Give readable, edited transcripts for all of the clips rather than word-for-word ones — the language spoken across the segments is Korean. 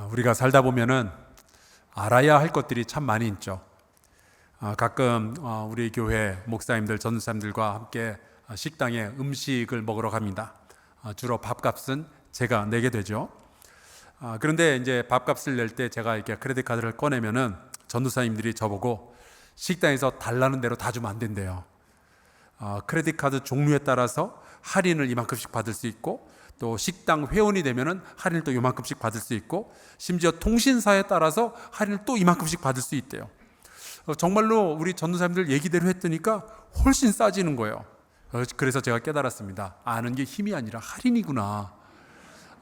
우리가 살다 보면은 알아야 할 것들이 참 많이 있죠. 가끔 우리 교회 목사님들, 전도사님들과 함께 식당에 음식을 먹으러 갑니다. 주로 밥값은 제가 내게 되죠. 그런데 이제 밥값을 낼 때 제가 이렇게 크레딧 카드를 꺼내면은 전도사님들이 저보고 식당에서 달라는 대로 다 주면 안 된대요. 크레딧 카드 종류에 따라서 할인을 이만큼씩 받을 수 있고, 또 식당 회원이 되면은 할인을 또 이만큼씩 받을 수 있고, 심지어 통신사에 따라서 할인을 또 이만큼씩 받을 수 있대요. 정말로 우리 전도사님들 얘기대로 했더니까 훨씬 싸지는 거예요. 그래서 제가 깨달았습니다. 아는 게 힘이 아니라 할인이구나.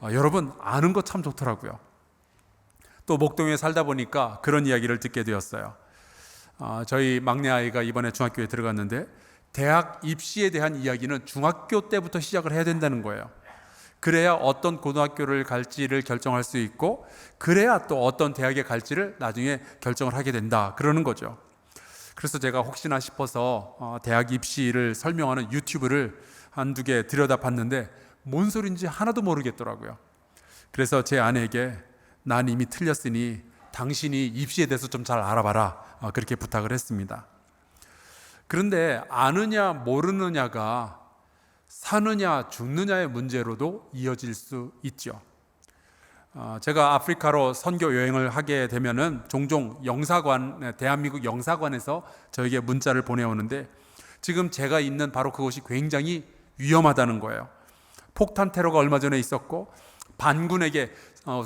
여러분, 아는 거 참 좋더라고요. 또 목동에 살다 보니까 그런 이야기를 듣게 되었어요. 저희 막내 아이가 이번에 중학교에 들어갔는데 대학 입시에 대한 이야기는 중학교 때부터 시작을 해야 된다는 거예요. 그래야 어떤 고등학교를 갈지를 결정할 수 있고, 그래야 또 어떤 대학에 갈지를 나중에 결정을 하게 된다, 그러는 거죠. 그래서 제가 혹시나 싶어서 대학 입시를 설명하는 유튜브를 한두 개 들여다봤는데 뭔 소린지 하나도 모르겠더라고요. 그래서 제 아내에게 난 이미 틀렸으니 당신이 입시에 대해서 좀 잘 알아봐라, 그렇게 부탁을 했습니다. 그런데 아느냐 모르느냐가 사느냐 죽느냐의 문제로도 이어질 수 있죠. 제가 아프리카로 선교 여행을 하게 되면은 종종 영사관, 대한민국 영사관에서 저에게 문자를 보내오는데, 지금 제가 있는 바로 그곳이 굉장히 위험하다는 거예요. 폭탄 테러가 얼마 전에 있었고, 반군에게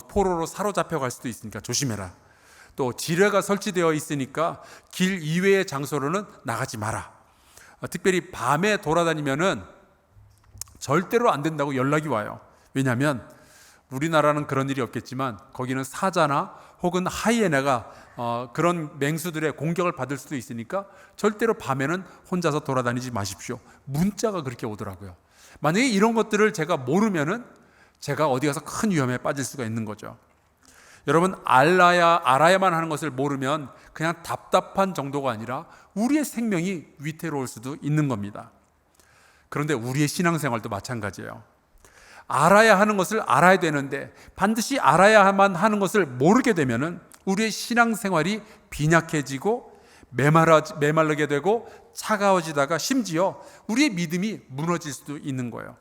포로로 사로잡혀 갈 수도 있으니까 조심해라. 또 지뢰가 설치되어 있으니까 길 이외의 장소로는 나가지 마라. 특별히 밤에 돌아다니면은 절대로 안 된다고 연락이 와요. 왜냐하면 우리나라는 그런 일이 없겠지만 거기는 사자나 혹은 하이에나가 그런 맹수들의 공격을 받을 수도 있으니까 절대로 밤에는 혼자서 돌아다니지 마십시오. 문자가 그렇게 오더라고요. 만약에 이런 것들을 제가 모르면은 제가 어디 가서 큰 위험에 빠질 수가 있는 거죠. 여러분, 알아야만 하는 것을 모르면 그냥 답답한 정도가 아니라 우리의 생명이 위태로울 수도 있는 겁니다. 그런데 우리의 신앙생활도 마찬가지예요. 알아야 하는 것을 알아야 되는데 반드시 알아야만 하는 것을 모르게 되면은 우리의 신앙생활이 빈약해지고 메마르게 되고 차가워지다가 심지어 우리의 믿음이 무너질 수도 있는 거예요.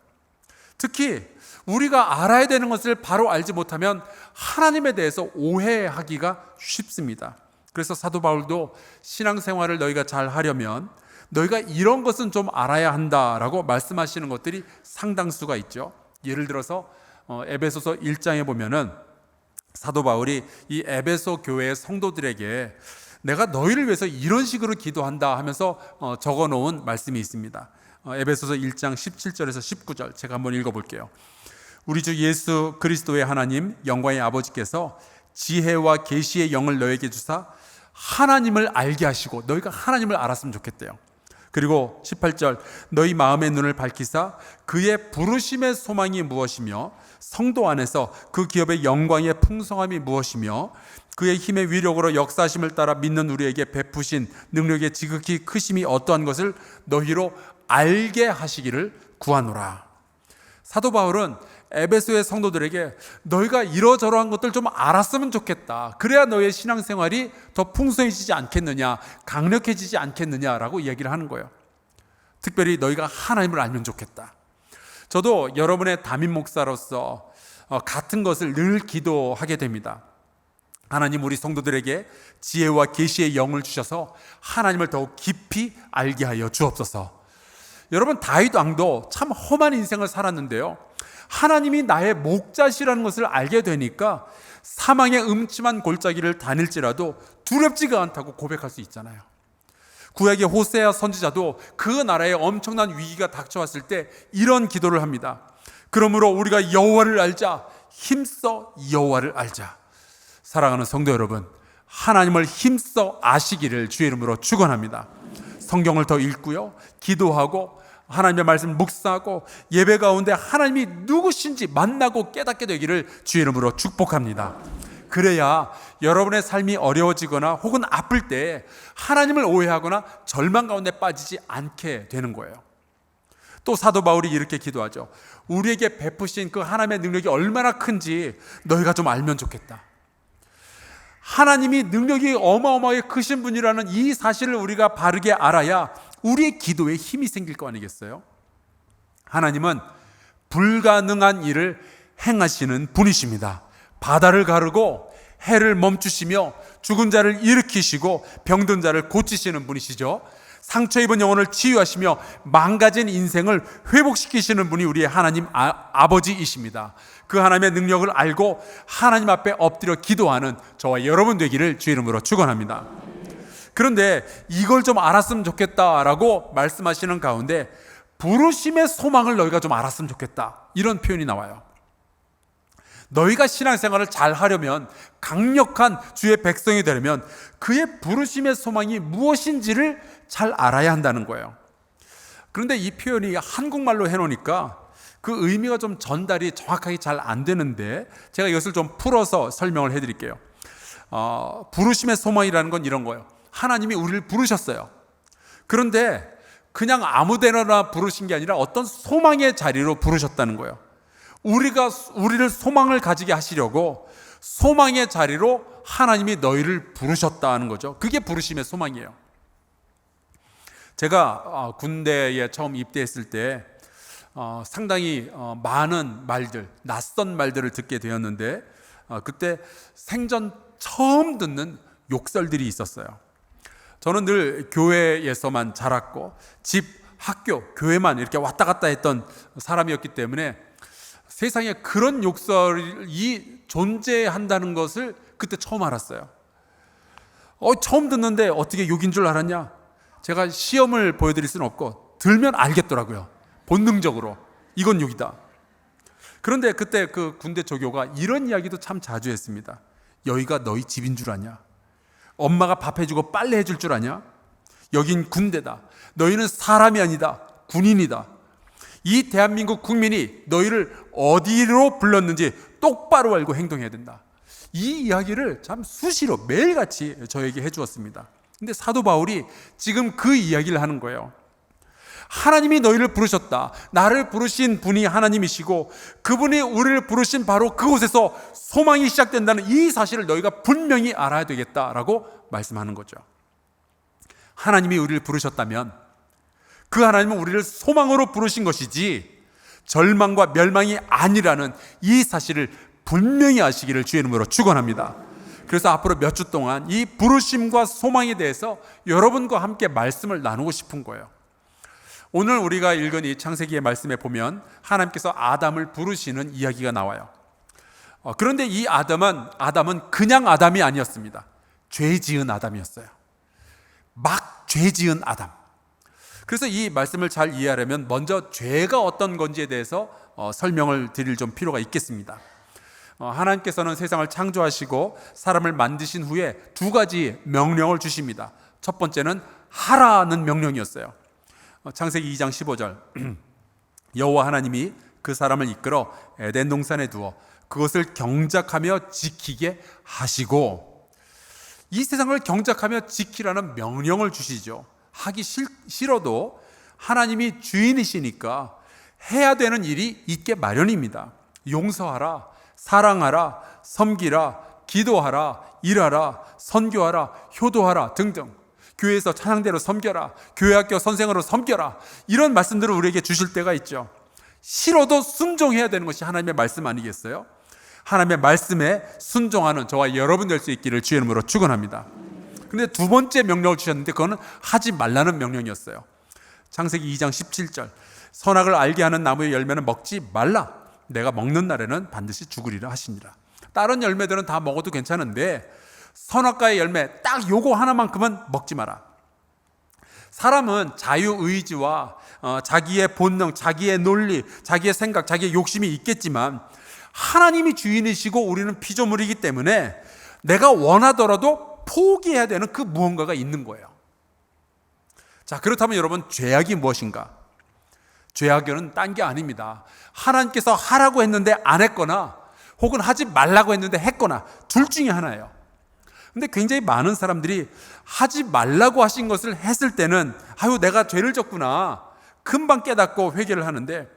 특히 우리가 알아야 되는 것을 바로 알지 못하면 하나님에 대해서 오해하기가 쉽습니다. 그래서 사도 바울도 신앙생활을 너희가 잘 하려면 너희가 이런 것은 좀 알아야 한다라고 말씀하시는 것들이 상당수가 있죠. 예를 들어서 에베소서 1장에 보면은 사도 바울이 이 에베소 교회의 성도들에게 내가 너희를 위해서 이런 식으로 기도한다 하면서 적어놓은 말씀이 있습니다. 에베소서 1장 17절에서 19절 제가 한번 읽어볼게요. 우리 주 예수 그리스도의 하나님 영광의 아버지께서 지혜와 계시의 영을 너에게 주사 하나님을 알게 하시고, 너희가 하나님을 알았으면 좋겠대요. 그리고 18절 너희 마음의 눈을 밝히사 그의 부르심의 소망이 무엇이며 성도 안에서 그 기업의 영광의 풍성함이 무엇이며 그의 힘의 위력으로 역사하심을 따라 믿는 우리에게 베푸신 능력의 지극히 크심이 어떠한 것을 너희로 알게 하시기를 구하노라. 사도 바울은 에베소의 성도들에게 너희가 이러저러한 것들 좀 알았으면 좋겠다. 그래야 너의 신앙생활이 더 풍성해지지 않겠느냐, 강력해지지 않겠느냐라고 이야기를 하는 거예요. 특별히 너희가 하나님을 알면 좋겠다. 저도 여러분의 담임 목사로서 같은 것을 늘 기도하게 됩니다. 하나님, 우리 성도들에게 지혜와 계시의 영을 주셔서 하나님을 더욱 깊이 알게 하여 주옵소서. 여러분, 다윗 왕도 참 험한 인생을 살았는데요, 하나님이 나의 목자시라는 것을 알게 되니까 사망의 음침한 골짜기를 다닐지라도 두렵지가 않다고 고백할 수 있잖아요. 구약의 호세아 선지자도 그 나라에 엄청난 위기가 닥쳐왔을 때 이런 기도를 합니다. 그러므로 우리가 여호와를 알자, 힘써 여호와를 알자. 사랑하는 성도 여러분, 하나님을 힘써 아시기를 주의 이름으로 축원합니다. 성경을 더 읽고요, 기도하고 하나님의 말씀을 묵상하고 예배 가운데 하나님이 누구신지 만나고 깨닫게 되기를 주의 이름으로 축복합니다. 그래야 여러분의 삶이 어려워지거나 혹은 아플 때 하나님을 오해하거나 절망 가운데 빠지지 않게 되는 거예요. 또 사도 바울이 이렇게 기도하죠. 우리에게 베푸신 그 하나님의 능력이 얼마나 큰지 너희가 좀 알면 좋겠다. 하나님이 능력이 어마어마하게 크신 분이라는 이 사실을 우리가 바르게 알아야 우리의 기도에 힘이 생길 거 아니겠어요? 하나님은 불가능한 일을 행하시는 분이십니다. 바다를 가르고 해를 멈추시며 죽은 자를 일으키시고 병든 자를 고치시는 분이시죠. 상처 입은 영혼을 치유하시며 망가진 인생을 회복시키시는 분이 우리의 하나님 아버지이십니다. 그 하나님의 능력을 알고 하나님 앞에 엎드려 기도하는 저와 여러분 되기를 주의 이름으로 축원합니다. 그런데 이걸 좀 알았으면 좋겠다라고 말씀하시는 가운데 부르심의 소망을 너희가 좀 알았으면 좋겠다, 이런 표현이 나와요. 너희가 신앙생활을 잘 하려면, 강력한 주의 백성이 되려면 그의 부르심의 소망이 무엇인지를 잘 알아야 한다는 거예요. 그런데 이 표현이 한국말로 해놓으니까 그 의미가 좀 전달이 정확하게 잘 안 되는데 제가 이것을 좀 풀어서 설명을 해드릴게요. 부르심의 소망이라는 건 이런 거예요. 하나님이 우리를 부르셨어요. 그런데 그냥 아무데나 부르신 게 아니라 어떤 소망의 자리로 부르셨다는 거예요. 우리를 소망을 가지게 하시려고 소망의 자리로 하나님이 너희를 부르셨다는 거죠. 그게 부르심의 소망이에요. 제가 군대에 처음 입대했을 때 상당히 많은 말들, 낯선 말들을 듣게 되었는데 그때 생전 처음 듣는 욕설들이 있었어요. 저는 늘 교회에서만 자랐고 집, 학교, 교회만 이렇게 왔다 갔다 했던 사람이었기 때문에 세상에 그런 욕설이 존재한다는 것을 그때 처음 알았어요. 처음 듣는데 어떻게 욕인 줄 알았냐? 제가 시험을 보여드릴 수는 없고 들면 알겠더라고요. 본능적으로 이건 욕이다. 그런데 그때 그 군대 조교가 이런 이야기도 참 자주 했습니다. 여기가 너희 집인 줄 아냐? 엄마가 밥 해주고 빨래 해줄 줄 아냐? 여긴 군대다. 너희는 사람이 아니다. 군인이다. 이 대한민국 국민이 너희를 어디로 불렀는지 똑바로 알고 행동해야 된다. 이 이야기를 참 수시로 매일같이 저에게 해주었습니다. 근데 사도 바울이 지금 그 이야기를 하는 거예요. 하나님이 너희를 부르셨다. 나를 부르신 분이 하나님이시고 그분이 우리를 부르신 바로 그곳에서 소망이 시작된다는 이 사실을 너희가 분명히 알아야 되겠다라고 말씀하는 거죠. 하나님이 우리를 부르셨다면 그 하나님은 우리를 소망으로 부르신 것이지 절망과 멸망이 아니라는 이 사실을 분명히 아시기를 주의 이름으로 축원합니다. 그래서 앞으로 몇 주 동안 이 부르심과 소망에 대해서 여러분과 함께 말씀을 나누고 싶은 거예요. 오늘 우리가 읽은 이 창세기의 말씀에 보면 하나님께서 아담을 부르시는 이야기가 나와요. 그런데 이 아담은 그냥 아담이 아니었습니다. 죄 지은 아담이었어요. 막 죄 지은 아담. 그래서 이 말씀을 잘 이해하려면 먼저 죄가 어떤 건지에 대해서 설명을 드릴 좀 필요가 있겠습니다. 하나님께서는 세상을 창조하시고 사람을 만드신 후에 두 가지 명령을 주십니다. 첫 번째는 하라는 명령이었어요. 창세기 2장 15절 여호와 하나님이 그 사람을 이끌어 에덴 동산에 두어 그것을 경작하며 지키게 하시고, 이 세상을 경작하며 지키라는 명령을 주시죠. 하기 싫어도 하나님이 주인이시니까 해야 되는 일이 있게 마련입니다. 용서하라, 사랑하라, 섬기라, 기도하라, 일하라, 선교하라, 효도하라 등등, 교회에서 찬양대로 섬겨라, 교회학교 선생으로 섬겨라, 이런 말씀들을 우리에게 주실 때가 있죠. 싫어도 순종해야 되는 것이 하나님의 말씀 아니겠어요? 하나님의 말씀에 순종하는 저와 여러분 될 수 있기를 주의 이름으로 축원합니다. 근데 두 번째 명령을 주셨는데 그거는 하지 말라는 명령이었어요. 창세기 2장 17절 선악을 알게 하는 나무의 열매는 먹지 말라. 내가 먹는 날에는 반드시 죽으리라 하시니라. 다른 열매들은 다 먹어도 괜찮은데 선악과의 열매 딱 요거 하나만큼은 먹지 마라. 사람은 자유의지와 자기의 본능, 자기의 논리, 자기의 생각, 자기의 욕심이 있겠지만 하나님이 주인이시고 우리는 피조물이기 때문에 내가 원하더라도 포기해야 되는 그 무언가가 있는 거예요. 자, 그렇다면 여러분, 죄악이 무엇인가? 죄악은 딴 게 아닙니다. 하나님께서 하라고 했는데 안 했거나 혹은 하지 말라고 했는데 했거나 둘 중에 하나예요. 근데 굉장히 많은 사람들이 하지 말라고 하신 것을 했을 때는 아유, 내가 죄를 졌구나 금방 깨닫고 회개를 하는데,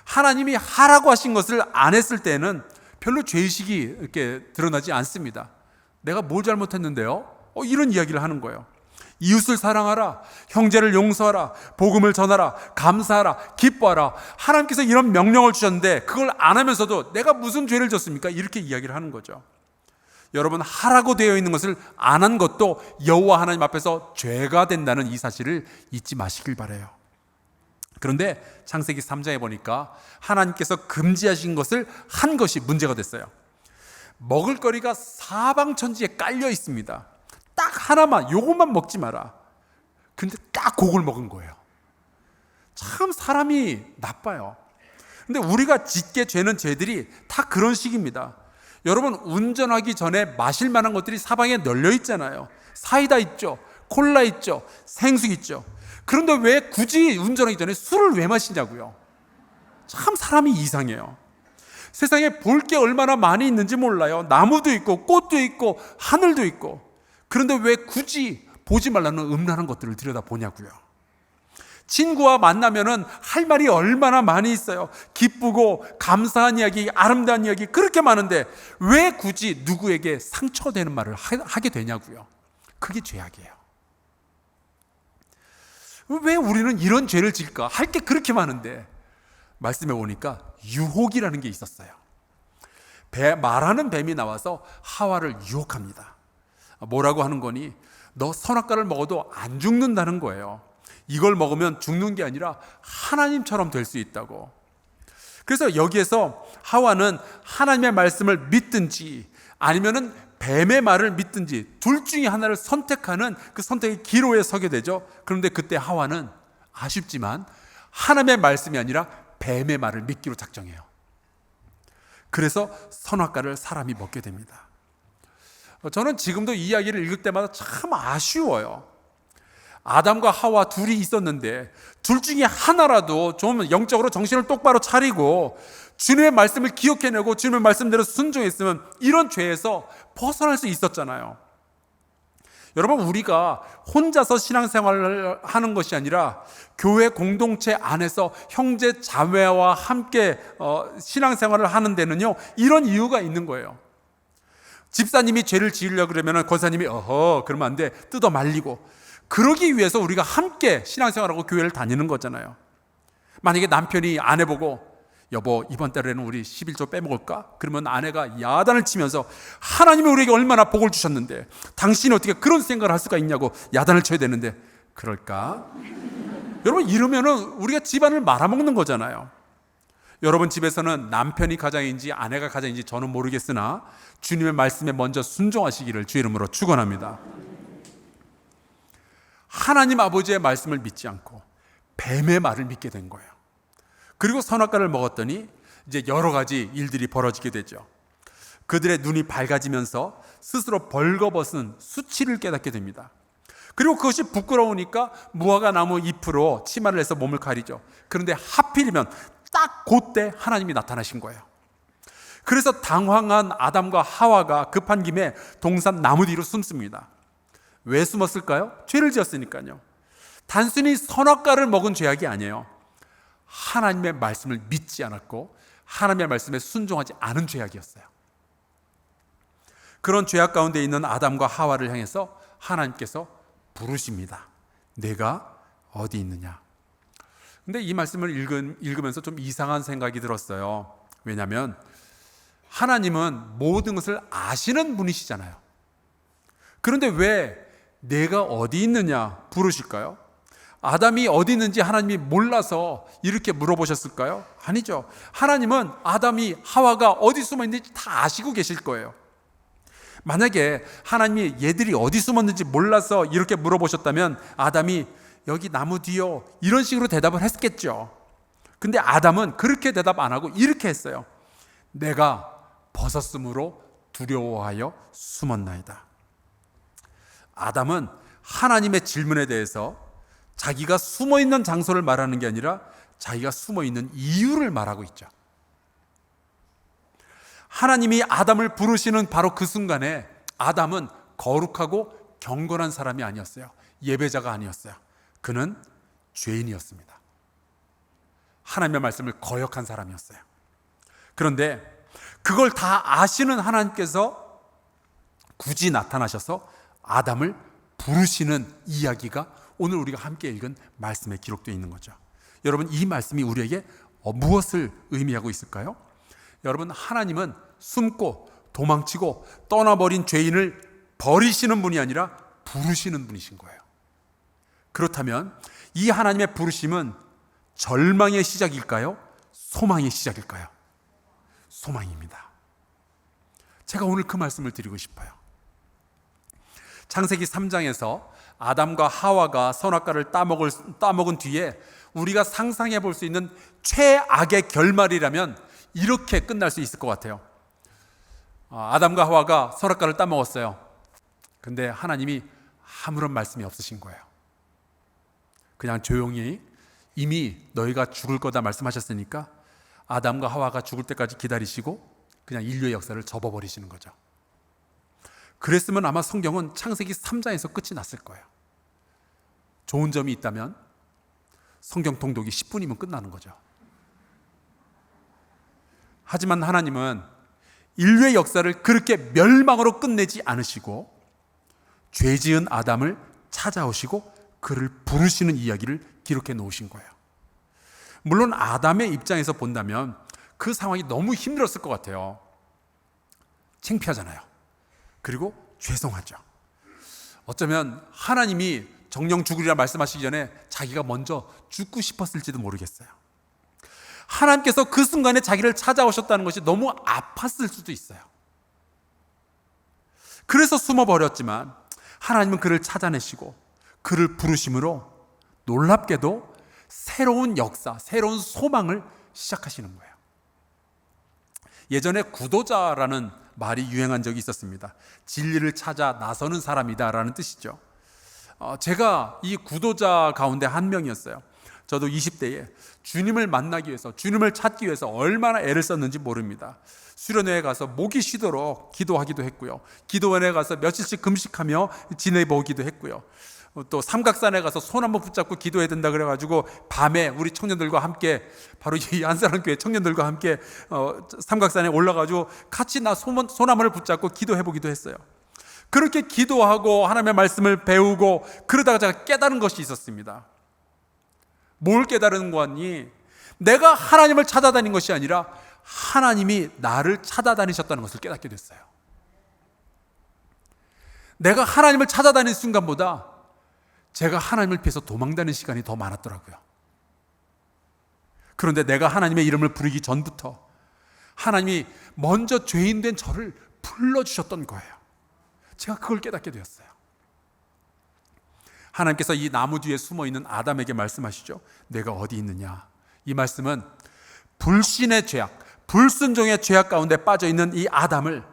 하나님이 하라고 하신 것을 안 했을 때는 별로 죄의식이 이렇게 드러나지 않습니다. 내가 뭘 잘못했는데요? 이런 이야기를 하는 거예요. 이웃을 사랑하라, 형제를 용서하라, 복음을 전하라, 감사하라, 기뻐하라. 하나님께서 이런 명령을 주셨는데 그걸 안 하면서도 내가 무슨 죄를 졌습니까? 이렇게 이야기를 하는 거죠. 여러분, 하라고 되어 있는 것을 안 한 것도 여호와 하나님 앞에서 죄가 된다는 이 사실을 잊지 마시길 바라요. 그런데 창세기 3장에 보니까 하나님께서 금지하신 것을 한 것이 문제가 됐어요. 먹을거리가 사방천지에 깔려 있습니다. 딱 하나만, 요것만 먹지 마라. 근데 딱 그걸 먹은 거예요. 참 사람이 나빠요. 근데 우리가 짓게 되는 죄들이 다 그런 식입니다. 여러분, 운전하기 전에 마실 만한 것들이 사방에 널려 있잖아요. 사이다 있죠, 콜라 있죠, 생수 있죠. 그런데 왜 굳이 운전하기 전에 술을 왜 마시냐고요? 참 사람이 이상해요. 세상에 볼 게 얼마나 많이 있는지 몰라요. 나무도 있고 꽃도 있고 하늘도 있고. 그런데 왜 굳이 보지 말라는 음란한 것들을 들여다보냐고요. 친구와 만나면은 할 말이 얼마나 많이 있어요. 기쁘고 감사한 이야기, 아름다운 이야기 그렇게 많은데 왜 굳이 누구에게 상처되는 말을 하게 되냐고요. 그게 죄악이에요. 왜 우리는 이런 죄를 질까? 할 게 그렇게 많은데 말씀해 보니까 유혹이라는 게 있었어요. 말하는 뱀이 나와서 하와를 유혹합니다. 뭐라고 하는 거니? 너 선악과를 먹어도 안 죽는다는 거예요. 이걸 먹으면 죽는 게 아니라 하나님처럼 될 수 있다고. 그래서 여기에서 하와는 하나님의 말씀을 믿든지 아니면은 뱀의 말을 믿든지 둘 중에 하나를 선택하는 그 선택의 기로에 서게 되죠. 그런데 그때 하와는 아쉽지만 하나님의 말씀이 아니라 뱀의 말을 믿기로 작정해요. 그래서 선악과를 사람이 먹게 됩니다. 저는 지금도 이 이야기를 읽을 때마다 참 아쉬워요. 아담과 하와 둘이 있었는데 둘 중에 하나라도 좀 영적으로 정신을 똑바로 차리고 주님의 말씀을 기억해내고 주님의 말씀대로 순종했으면 이런 죄에서 벗어날 수 있었잖아요. 여러분, 우리가 혼자서 신앙생활을 하는 것이 아니라 교회 공동체 안에서 형제 자매와 함께 신앙생활을 하는 데는요, 이런 이유가 있는 거예요. 집사님이 죄를 지으려고 그러면 권사님이 그러면 안 돼, 뜯어 말리고, 그러기 위해서 우리가 함께 신앙생활하고 교회를 다니는 거잖아요. 만약에 남편이 아내 보고 여보, 이번 달에는 우리 11조 빼먹을까? 그러면 아내가 야단을 치면서 하나님이 우리에게 얼마나 복을 주셨는데 당신이 어떻게 그런 생각을 할 수가 있냐고 야단을 쳐야 되는데 그럴까? 여러분, 이러면은 우리가 집안을 말아먹는 거잖아요. 여러분 집에서는 남편이 가장인지 아내가 가장인지 저는 모르겠으나 주님의 말씀에 먼저 순종하시기를 주 이름으로 축원합니다. 하나님 아버지의 말씀을 믿지 않고 뱀의 말을 믿게 된 거예요. 그리고 선악과를 먹었더니 이제 여러 가지 일들이 벌어지게 되죠. 그들의 눈이 밝아지면서 스스로 벌거벗은 수치를 깨닫게 됩니다. 그리고 그것이 부끄러우니까 무화과 나무 잎으로 치마를 해서 몸을 가리죠. 그런데 하필이면 딱 그때 하나님이 나타나신 거예요. 그래서 당황한 아담과 하와가 급한 김에 동산 나무 뒤로 숨습니다. 왜 숨었을까요? 죄를 지었으니까요. 단순히 선악과를 먹은 죄악이 아니에요. 하나님의 말씀을 믿지 않았고 하나님의 말씀에 순종하지 않은 죄악이었어요. 그런 죄악 가운데 있는 아담과 하와를 향해서 하나님께서 부르십니다. 내가 어디 있느냐? 근데 이 말씀을 읽으면서 좀 이상한 생각이 들었어요. 왜냐하면 하나님은 모든 것을 아시는 분이시잖아요. 그런데 왜 내가 어디 있느냐 부르실까요? 아담이 어디 있는지 하나님이 몰라서 이렇게 물어보셨을까요? 아니죠. 하나님은 아담이 하와가 어디 숨어 있는지 다 아시고 계실 거예요. 만약에 하나님이 얘들이 어디 숨었는지 몰라서 이렇게 물어보셨다면 아담이 여기 나무 뒤요 이런 식으로 대답을 했겠죠. 근데 아담은 그렇게 대답 안 하고 이렇게 했어요. 내가 벗었으므로 두려워하여 숨었나이다. 아담은 하나님의 질문에 대해서 자기가 숨어있는 장소를 말하는 게 아니라 자기가 숨어있는 이유를 말하고 있죠. 하나님이 아담을 부르시는 바로 그 순간에 아담은 거룩하고 경건한 사람이 아니었어요. 예배자가 아니었어요. 그는 죄인이었습니다. 하나님의 말씀을 거역한 사람이었어요. 그런데 그걸 다 아시는 하나님께서 굳이 나타나셔서 아담을 부르시는 이야기가 오늘 우리가 함께 읽은 말씀에 기록되어 있는 거죠. 여러분, 이 말씀이 우리에게 무엇을 의미하고 있을까요? 여러분, 하나님은 숨고 도망치고 떠나버린 죄인을 버리시는 분이 아니라 부르시는 분이신 거예요. 그렇다면 이 하나님의 부르심은 절망의 시작일까요? 소망의 시작일까요? 소망입니다. 제가 오늘 그 말씀을 드리고 싶어요. 창세기 3장에서 아담과 하와가 선악과를 따먹은 뒤에 우리가 상상해 볼 수 있는 최악의 결말이라면 이렇게 끝날 수 있을 것 같아요. 아담과 하와가 선악과를 따먹었어요. 근데 하나님이 아무런 말씀이 없으신 거예요. 그냥 조용히 이미 너희가 죽을 거다 말씀하셨으니까 아담과 하와가 죽을 때까지 기다리시고 그냥 인류의 역사를 접어버리시는 거죠. 그랬으면 아마 성경은 창세기 3장에서 끝이 났을 거예요. 좋은 점이 있다면 성경 통독이 10분이면 끝나는 거죠. 하지만 하나님은 인류의 역사를 그렇게 멸망으로 끝내지 않으시고 죄 지은 아담을 찾아오시고 그를 부르시는 이야기를 기록해 놓으신 거예요. 물론 아담의 입장에서 본다면 그 상황이 너무 힘들었을 것 같아요. 창피하잖아요. 그리고 죄송하죠. 어쩌면 하나님이 정령 죽으리라 말씀하시기 전에 자기가 먼저 죽고 싶었을지도 모르겠어요. 하나님께서 그 순간에 자기를 찾아오셨다는 것이 너무 아팠을 수도 있어요. 그래서 숨어버렸지만 하나님은 그를 찾아내시고 그를 부르심으로 놀랍게도 새로운 역사, 새로운 소망을 시작하시는 거예요. 예전에 구도자라는 말이 유행한 적이 있었습니다. 진리를 찾아 나서는 사람이다 라는 뜻이죠. 제가 이 구도자 가운데 한 명이었어요. 저도 20대에 주님을 만나기 위해서, 주님을 찾기 위해서 얼마나 애를 썼는지 모릅니다. 수련회에 가서 목이 쉬도록 기도하기도 했고요. 기도원에 가서 며칠씩 금식하며 지내보기도 했고요. 또 삼각산에 가서 손 한번 붙잡고 기도해야 된다 그래가지고 밤에 우리 청년들과 함께, 바로 이 안사랑교회 청년들과 함께 삼각산에 올라가지고 같이 손 한번을 붙잡고 기도해보기도 했어요. 그렇게 기도하고 하나님의 말씀을 배우고 그러다가 제가 깨달은 것이 있었습니다. 뭘 깨달은 거니? 내가 하나님을 찾아다닌 것이 아니라 하나님이 나를 찾아다니셨다는 것을 깨닫게 됐어요. 내가 하나님을 찾아다니는 순간보다 제가 하나님을 피해서 도망다니는 시간이 더 많았더라고요. 그런데 내가 하나님의 이름을 부르기 전부터 하나님이 먼저 죄인 된 저를 불러주셨던 거예요. 제가 그걸 깨닫게 되었어요. 하나님께서 이 나무 뒤에 숨어있는 아담에게 말씀하시죠. 내가 어디 있느냐. 이 말씀은 불신의 죄악, 불순종의 죄악 가운데 빠져있는 이 아담을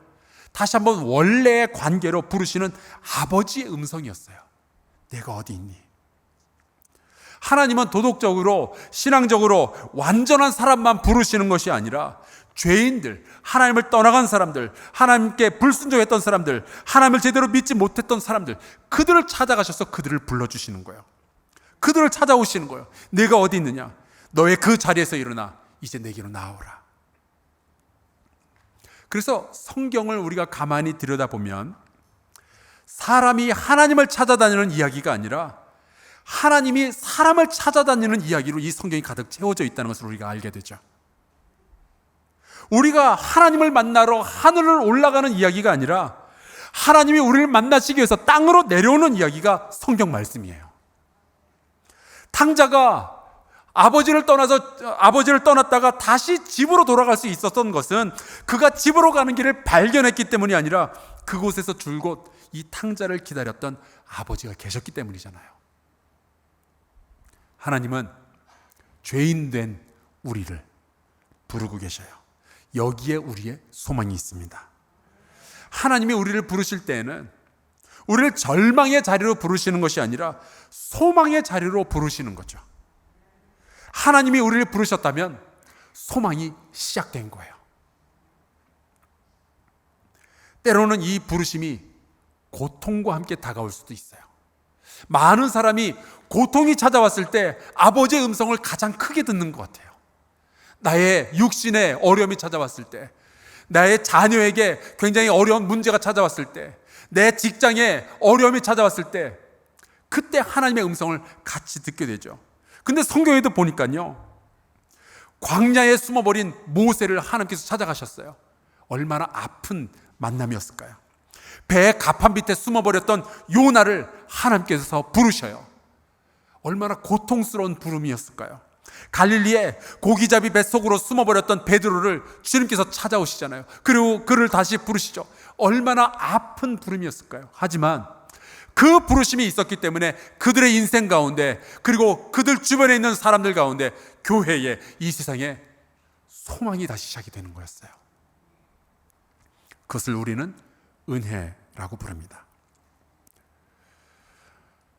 다시 한번 원래의 관계로 부르시는 아버지의 음성이었어요. 내가 어디 있니? 하나님은 도덕적으로, 신앙적으로 완전한 사람만 부르시는 것이 아니라 죄인들, 하나님을 떠나간 사람들, 하나님께 불순종했던 사람들, 하나님을 제대로 믿지 못했던 사람들, 그들을 찾아가셔서 그들을 불러주시는 거예요. 그들을 찾아오시는 거예요. 내가 어디 있느냐? 너의 그 자리에서 일어나 이제 내게로 나오라. 그래서 성경을 우리가 가만히 들여다보면 사람이 하나님을 찾아다니는 이야기가 아니라 하나님이 사람을 찾아다니는 이야기로 이 성경이 가득 채워져 있다는 것을 우리가 알게 되죠. 우리가 하나님을 만나러 하늘을 올라가는 이야기가 아니라 하나님이 우리를 만나시기 위해서 땅으로 내려오는 이야기가 성경 말씀이에요. 탕자가 아버지를 떠났다가 다시 집으로 돌아갈 수 있었던 것은 그가 집으로 가는 길을 발견했기 때문이 아니라 그곳에서 줄곧 이 탕자를 기다렸던 아버지가 계셨기 때문이잖아요. 하나님은 죄인 된 우리를 부르고 계셔요. 여기에 우리의 소망이 있습니다. 하나님이 우리를 부르실 때에는 우리를 절망의 자리로 부르시는 것이 아니라 소망의 자리로 부르시는 거죠. 하나님이 우리를 부르셨다면 소망이 시작된 거예요. 때로는 이 부르심이 고통과 함께 다가올 수도 있어요. 많은 사람이 고통이 찾아왔을 때 아버지의 음성을 가장 크게 듣는 것 같아요. 나의 육신의 어려움이 찾아왔을 때, 나의 자녀에게 굉장히 어려운 문제가 찾아왔을 때, 내 직장에 어려움이 찾아왔을 때, 그때 하나님의 음성을 같이 듣게 되죠. 근데 성경에도 보니까요, 광야에 숨어버린 모세를 하나님께서 찾아가셨어요. 얼마나 아픈 만남이었을까요? 배의 가판 밑에 숨어버렸던 요나를 하나님께서 부르셔요. 얼마나 고통스러운 부름이었을까요? 갈릴리에 고기잡이 뱃속으로 숨어버렸던 베드로를 주님께서 찾아오시잖아요. 그리고 그를 다시 부르시죠. 얼마나 아픈 부름이었을까요? 하지만 그 부르심이 있었기 때문에 그들의 인생 가운데, 그리고 그들 주변에 있는 사람들 가운데, 교회에, 이 세상에 소망이 다시 시작이 되는 거였어요. 그것을 우리는 은혜라고 부릅니다.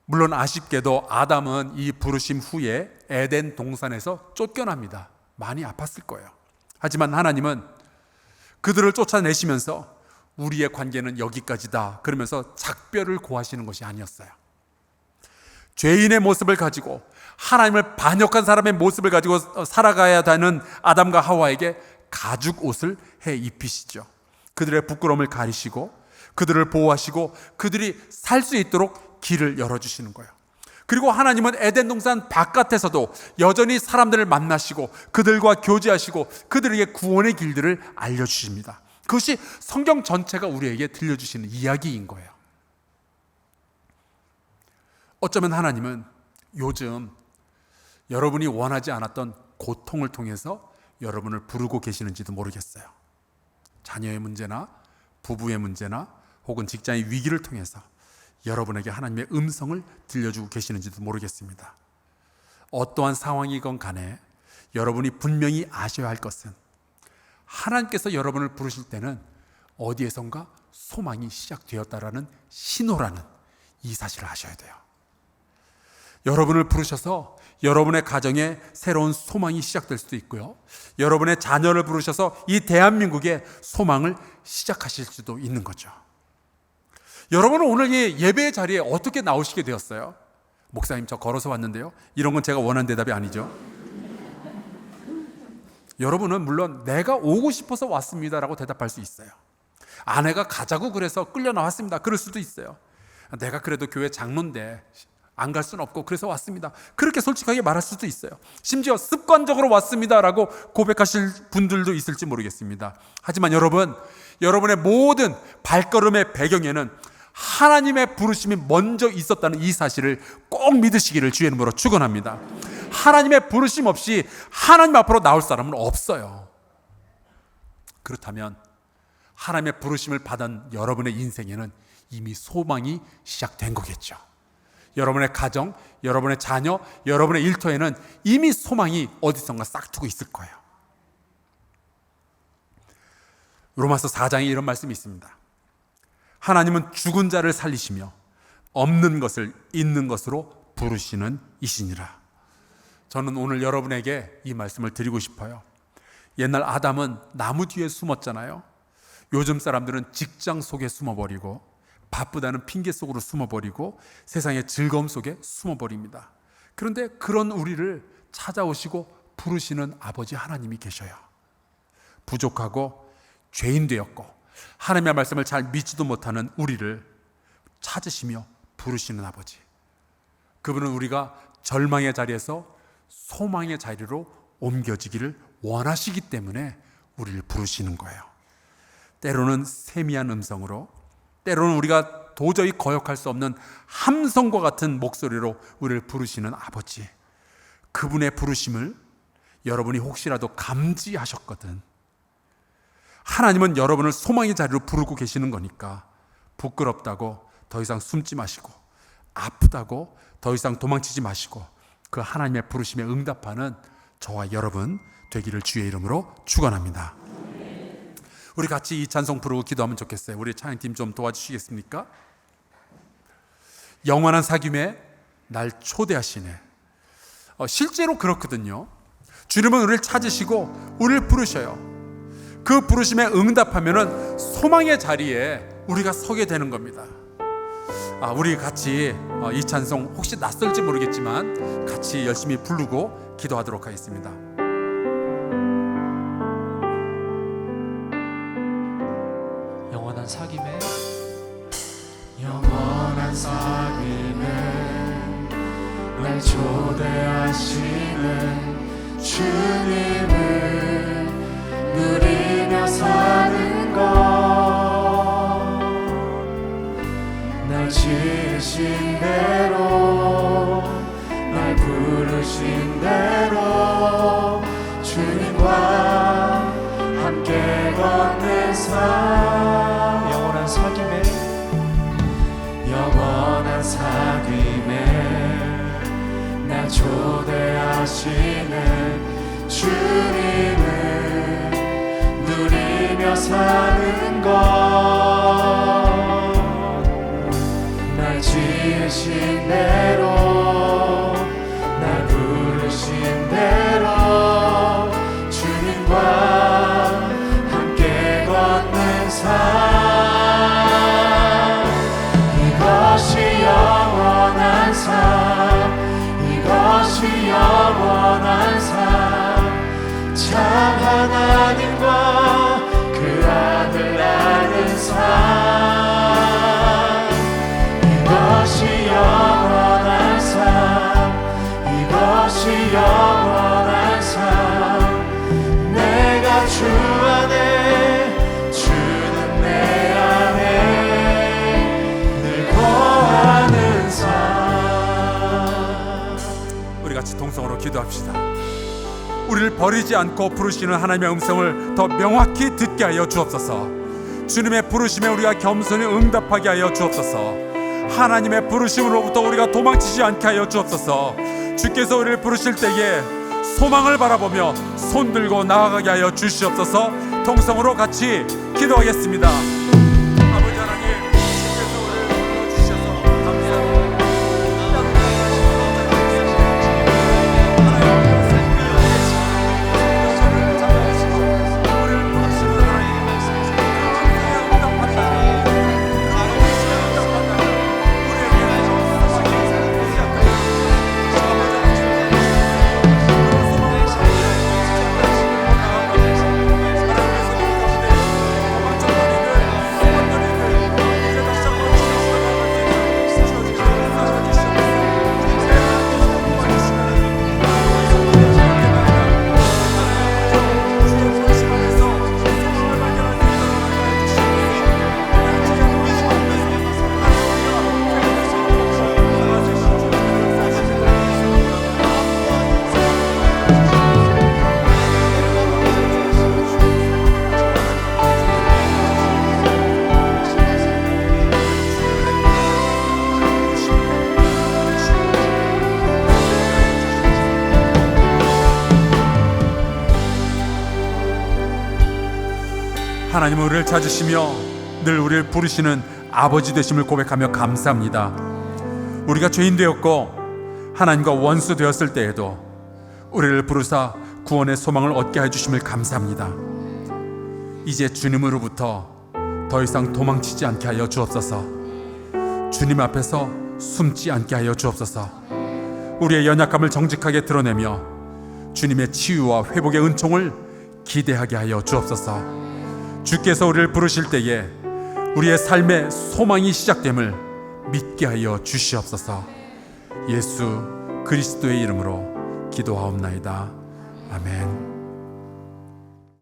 물론 아쉽게도 아담은 이 부르심 후에 에덴 동산에서 쫓겨납니다. 많이 아팠을 거예요. 하지만 하나님은 그들을 쫓아내시면서 우리의 관계는 여기까지다 그러면서 작별을 고하시는 것이 아니었어요. 죄인의 모습을 가지고, 하나님을 반역한 사람의 모습을 가지고 살아가야 하는 아담과 하와에게 가죽 옷을 해 입히시죠. 그들의 부끄러움을 가리시고 그들을 보호하시고 그들이 살 수 있도록 길을 열어주시는 거예요. 그리고 하나님은 에덴 동산 바깥에서도 여전히 사람들을 만나시고 그들과 교제하시고 그들에게 구원의 길들을 알려주십니다. 그것이 성경 전체가 우리에게 들려주시는 이야기인 거예요. 어쩌면 하나님은 요즘 여러분이 원하지 않았던 고통을 통해서 여러분을 부르고 계시는지도 모르겠어요. 자녀의 문제나 부부의 문제나 혹은 직장의 위기를 통해서 여러분에게 하나님의 음성을 들려주고 계시는지도 모르겠습니다. 어떠한 상황이건 간에 여러분이 분명히 아셔야 할 것은, 하나님께서 여러분을 부르실 때는 어디에선가 소망이 시작되었다라는 신호라는 이 사실을 아셔야 돼요. 여러분을 부르셔서 여러분의 가정에 새로운 소망이 시작될 수도 있고요, 여러분의 자녀를 부르셔서 이 대한민국의 소망을 시작하실 수도 있는 거죠. 여러분은 오늘 이 예배의 자리에 어떻게 나오시게 되었어요? 목사님, 저 걸어서 왔는데요. 이런 건 제가 원하는 대답이 아니죠. 여러분은 물론 내가 오고 싶어서 왔습니다라고 대답할 수 있어요. 아내가 가자고 그래서 끌려 나왔습니다. 그럴 수도 있어요. 내가 그래도 교회 장로인데 안 갈 수는 없고 그래서 왔습니다. 그렇게 솔직하게 말할 수도 있어요. 심지어 습관적으로 왔습니다라고 고백하실 분들도 있을지 모르겠습니다. 하지만 여러분의 모든 발걸음의 배경에는 하나님의 부르심이 먼저 있었다는 이 사실을 꼭 믿으시기를 주의 이름으로 축원합니다. 하나님의 부르심 없이 하나님 앞으로 나올 사람은 없어요. 그렇다면 하나님의 부르심을 받은 여러분의 인생에는 이미 소망이 시작된 거겠죠. 여러분의 가정, 여러분의 자녀, 여러분의 일터에는 이미 소망이 어디선가 싹트고 있을 거예요. 로마서 4장에 이런 말씀이 있습니다. 하나님은 죽은 자를 살리시며 없는 것을 있는 것으로 부르시는 이시니라. 저는 오늘 여러분에게 이 말씀을 드리고 싶어요. 옛날 아담은 나무 뒤에 숨었잖아요. 요즘 사람들은 직장 속에 숨어버리고 바쁘다는 핑계 속으로 숨어버리고 세상의 즐거움 속에 숨어버립니다. 그런데 그런 우리를 찾아오시고 부르시는 아버지 하나님이 계셔요. 부족하고 죄인 되었고 하나님의 말씀을 잘 믿지도 못하는 우리를 찾으시며 부르시는 아버지, 그분은 우리가 절망의 자리에서 소망의 자리로 옮겨지기를 원하시기 때문에 우리를 부르시는 거예요. 때로는 세미한 음성으로, 때로는 우리가 도저히 거역할 수 없는 함성과 같은 목소리로 우리를 부르시는 아버지, 그분의 부르심을 여러분이 혹시라도 감지하셨거든 하나님은 여러분을 소망의 자리로 부르고 계시는 거니까 부끄럽다고 더 이상 숨지 마시고, 아프다고 더 이상 도망치지 마시고, 그 하나님의 부르심에 응답하는 저와 여러분 되기를 주의 이름으로 축원합니다. 우리 같이 이 찬송 부르고 기도하면 좋겠어요. 우리 찬양팀 좀 도와주시겠습니까? 영원한 사귐에 날 초대하시네. 실제로 그렇거든요. 주님은 우리를 찾으시고 우리를 부르셔요. 그 부르심에 응답하면은 소망의 자리에 우리가 서게 되는 겁니다. 우리 같이 이 찬송 혹시 낯설지 모르겠지만 같이 열심히 부르고 기도하도록 하겠습니다. 영원한 사귐에 영원한 사귐에 날 초대하시는 주님을 누리며 사는 것, 날 지으신 대로 날 부르신 대로 주님과 함께 걷는 삶, 영원한 사귐에 영원한 사귐에 날 초대하시는 주님을 누리며 사는 것, 날 지으신 대로 날 부르신 대로 주님과 함께 걷는 삶, 이것이 영원한 삶, 이것이 영원한 삶, 참 하나님과 그 아들 아는 삶, 이것이 영원한 삶, 이것이 영원한 삶, 내가 주 안에 주는 내 안에 늘 거하는 삶. 우리 같이 동성으로 기도합시다. 우리를 버리지 않고 부르시는 하나님의 음성을 더 명확히 듣게 하여 주옵소서. 주님의 부르심에 우리가 겸손히 응답하게 하여 주옵소서. 하나님의 부르심으로부터 우리가 도망치지 않게 하여 주옵소서. 주께서 우리를 부르실 때에 소망을 바라보며 손들고 나아가게 하여 주시옵소서. 동성으로 같이 기도하겠습니다. 아버지 하나님, 주께서 우리를 불러주셔서 감사합니다. 하나님은 우리를 찾으시며 늘 우리를 부르시는 아버지 되심을 고백하며 감사합니다. 우리가 죄인 되었고 하나님과 원수 되었을 때에도 우리를 부르사 구원의 소망을 얻게 해주심을 감사합니다. 이제 주님으로부터 더 이상 도망치지 않게 하여 주옵소서. 주님 앞에서 숨지 않게 하여 주옵소서. 우리의 연약함을 정직하게 드러내며 주님의 치유와 회복의 은총을 기대하게 하여 주옵소서. 주께서 우리를 부르실 때에 우리의 삶의 소망이 시작됨을 믿게 하여 주시옵소서. 예수 그리스도의 이름으로 기도하옵나이다. 아멘.